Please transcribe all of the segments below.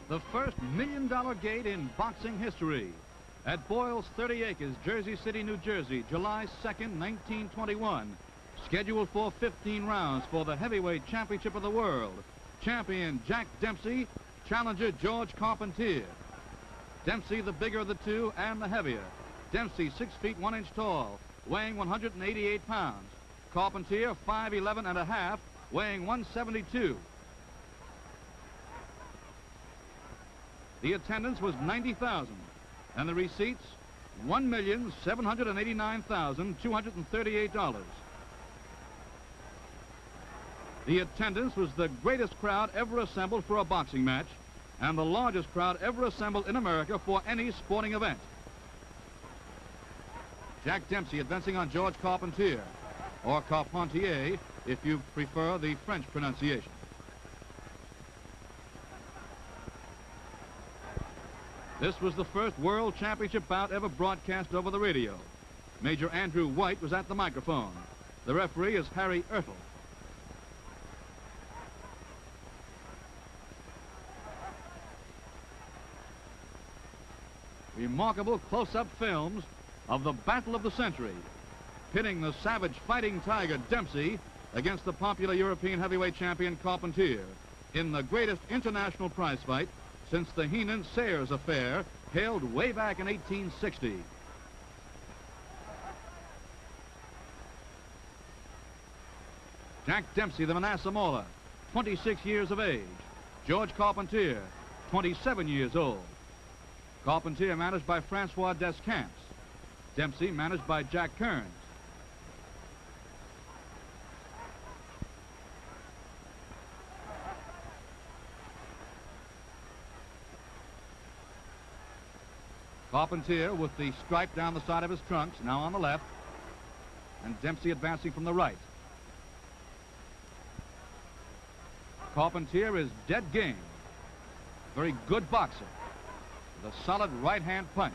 the first $1 million gate in boxing history. At Boyle's 30 acres, Jersey City, New Jersey, July 2nd, 1921. Scheduled for 15 rounds for the heavyweight championship of the world. Champion Jack Dempsey, challenger Georges Carpentier. Dempsey the bigger of the two and the heavier. Dempsey 6 feet 1 inch tall, weighing 188 pounds. Carpentier 5'11 and a half, weighing 172. The attendance was 90,000, and the receipts $1,789,238. The attendance was the greatest crowd ever assembled for a boxing match, and the largest crowd ever assembled in America for any sporting event. Jack Dempsey advancing on Georges Carpentier, or Carpentier if you prefer the French pronunciation. This was the first World Championship bout ever broadcast over the radio. Major Andrew White was at the microphone. The referee is Harry Ertl. Remarkable close-up films of the battle of the century, pitting the savage fighting tiger Dempsey against the popular European heavyweight champion Carpentier in the greatest international prize fight since the Heenan-Sayers affair held way back in 1860. Jack Dempsey, the Manasseh Mauler, 26 years of age. Georges Carpentier, 27 years old. Carpentier managed by Francois Descamps. Dempsey managed by Jack Kearns. Carpentier with the stripe down the side of his trunks, now on the left, and Dempsey advancing from the right. Carpentier is dead game. Very good boxer with a solid right-hand punch.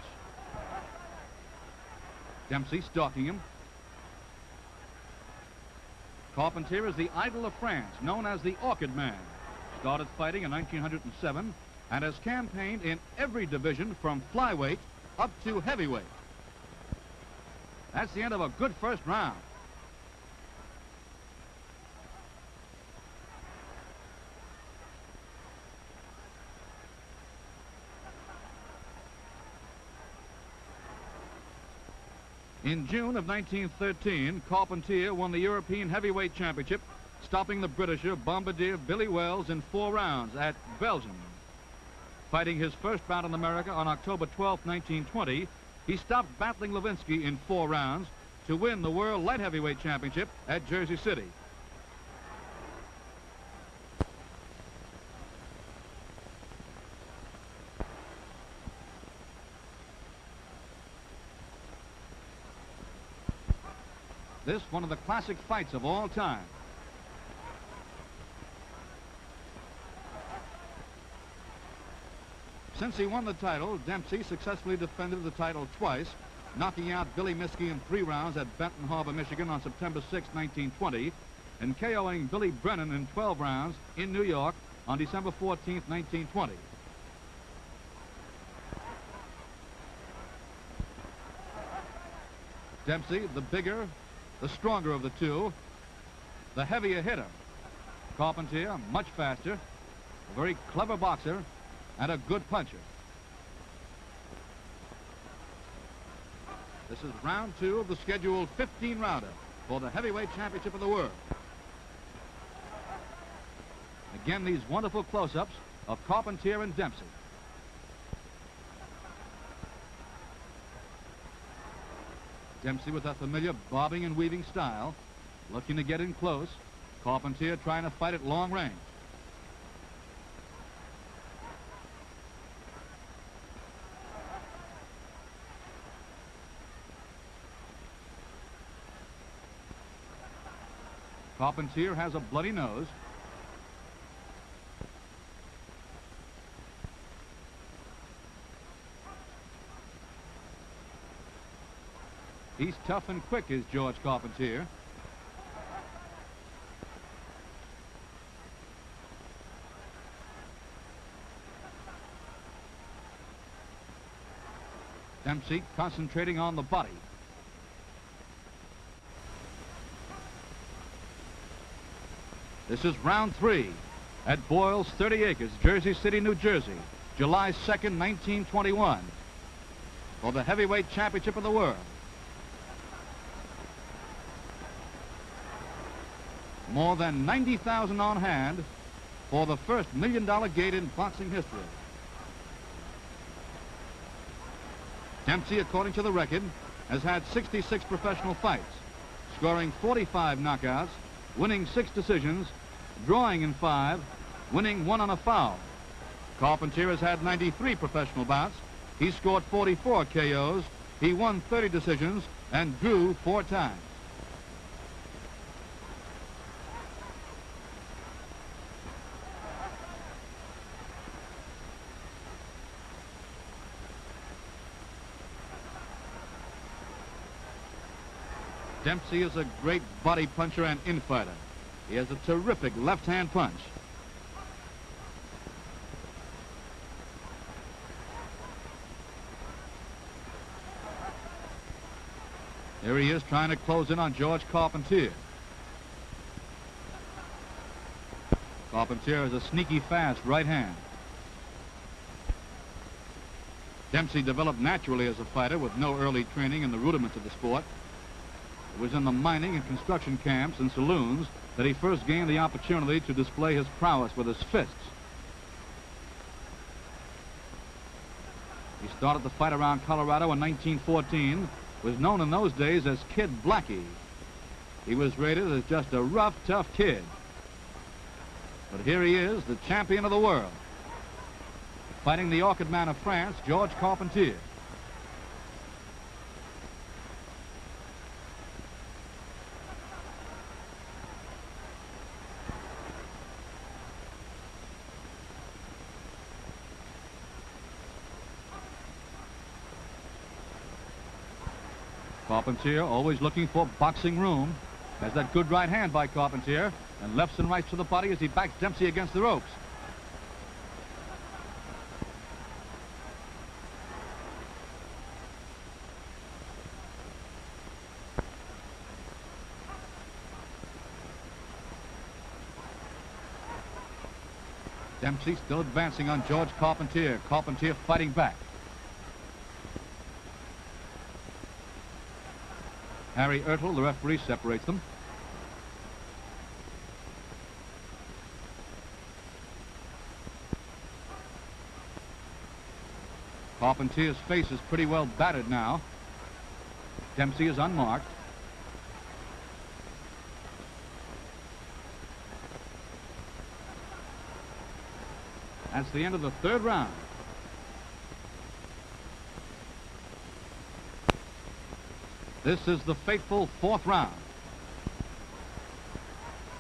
Dempsey stalking him. Carpentier is the idol of France, known as the Orchid Man. Started fighting in 1907 and has campaigned in every division from flyweight up to heavyweight. That's the end of a good first round. In June of 1913, Carpentier won the European Heavyweight Championship, stopping the Britisher Bombardier Billy Wells in 4 rounds at Belgium. Fighting his first bout in America on October 12, 1920, he stopped battling Levinsky in 4 rounds to win the World Light Heavyweight Championship at Jersey City. This one of the classic fights of all time. Since he won the title, Dempsey successfully defended the title twice, knocking out Billy Miskey in 3 rounds at Benton Harbor, Michigan on September 6, 1920, and KOing Billy Brennan in 12 rounds in New York on December 14, 1920. Dempsey, the bigger, the stronger of the two, the heavier hitter. Carpentier, much faster, a very clever boxer, and a good puncher. This is round 2 of the scheduled 15-rounder for the heavyweight championship of the world. Again, these wonderful close-ups of Carpentier and Dempsey. Dempsey with that familiar bobbing and weaving style, looking to get in close. Carpentier trying to fight at long range. Carpentier has a bloody nose. He's tough and quick, is Georges Carpentier. Dempsey concentrating on the body. This is round 3 at Boyle's 30 acres, Jersey City, New Jersey, July 2nd, 1921, for the heavyweight championship of the world. More than 90,000 on hand for the first $1 million gate in boxing history. Dempsey, according to the record, has had 66 professional fights, scoring 45 knockouts, winning 6 decisions, drawing in 5, winning 1 on a foul. Carpentier has had 93 professional bouts. He scored 44 KOs. He won 30 decisions and drew 4 times. Dempsey is a great body puncher and infighter. He has a terrific left-hand punch. Here he is trying to close in on Georges Carpentier. Carpentier has a sneaky fast right hand. Dempsey developed naturally as a fighter with no early training in the rudiments of the sport. It was in the mining and construction camps and saloons that he first gained the opportunity to display his prowess with his fists. He started the fight around Colorado in 1914, was known in those days as Kid Blackie. He was rated as just a rough, tough kid. But here he is, the champion of the world, fighting the Orchid Man of France, Georges Carpentier. Carpentier always looking for boxing room. Has that good right hand by Carpentier, and lefts and rights to the body as he backs Dempsey against the ropes. Dempsey still advancing on Georges Carpentier. Carpentier fighting back. Harry Ertl, the referee, separates them. Carpentier's face is pretty well battered now. Dempsey is unmarked. That's the end of the 3rd round. This is the fateful 4th round.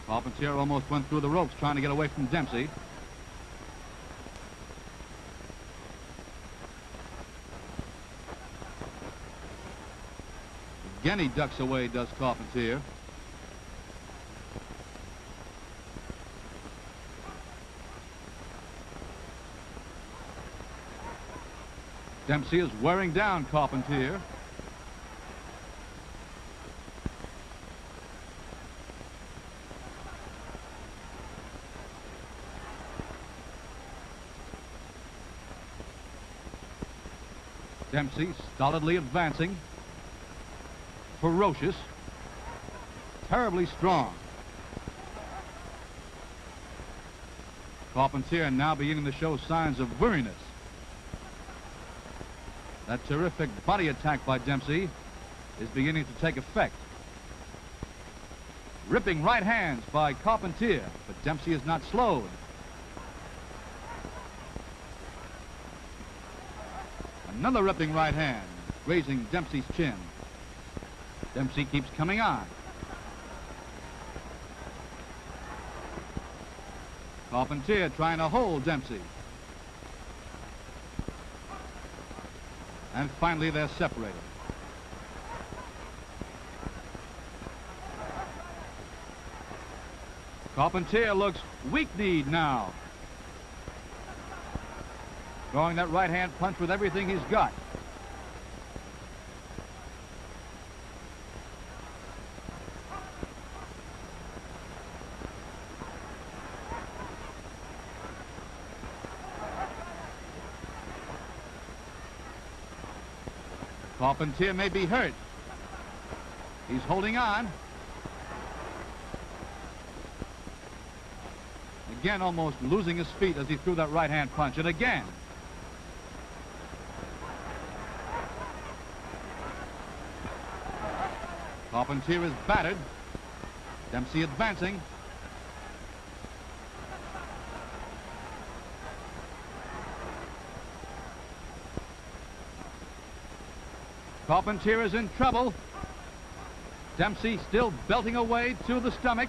Carpentier almost went through the ropes trying to get away from Dempsey. Again he ducks away, does Carpentier. Dempsey is wearing down Carpentier. Dempsey stolidly advancing, ferocious, terribly strong. Carpentier now beginning to show signs of weariness. That terrific body attack by Dempsey is beginning to take effect. Ripping right hands by Carpentier, but Dempsey is not slowed. Another ripping right hand, grazing Dempsey's chin. Dempsey keeps coming on. Carpentier trying to hold Dempsey. And finally they're separated. Carpentier looks weak-kneed now. Throwing that right-hand punch with everything he's got. Carpentier may be hurt. He's holding on. Again, almost losing his feet as he threw that right-hand punch. And again. Carpentier is battered. Dempsey advancing. Carpentier is in trouble. Dempsey still belting away to the stomach.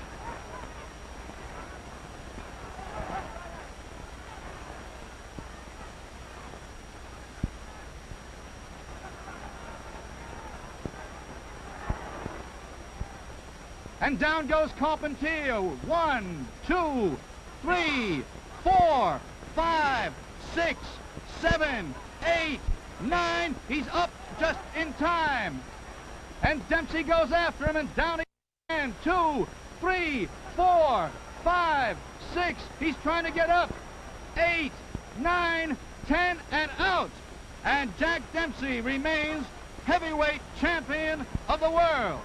And down goes Carpentier. 1, 2, 3, 4, 5, 6, 7, 8, 9. He's up just in time. And Dempsey goes after him, and down again. 2, 3, 4, 5, 6. He's trying to get up. 8, 9, 10, and out. And Jack Dempsey remains heavyweight champion of the world.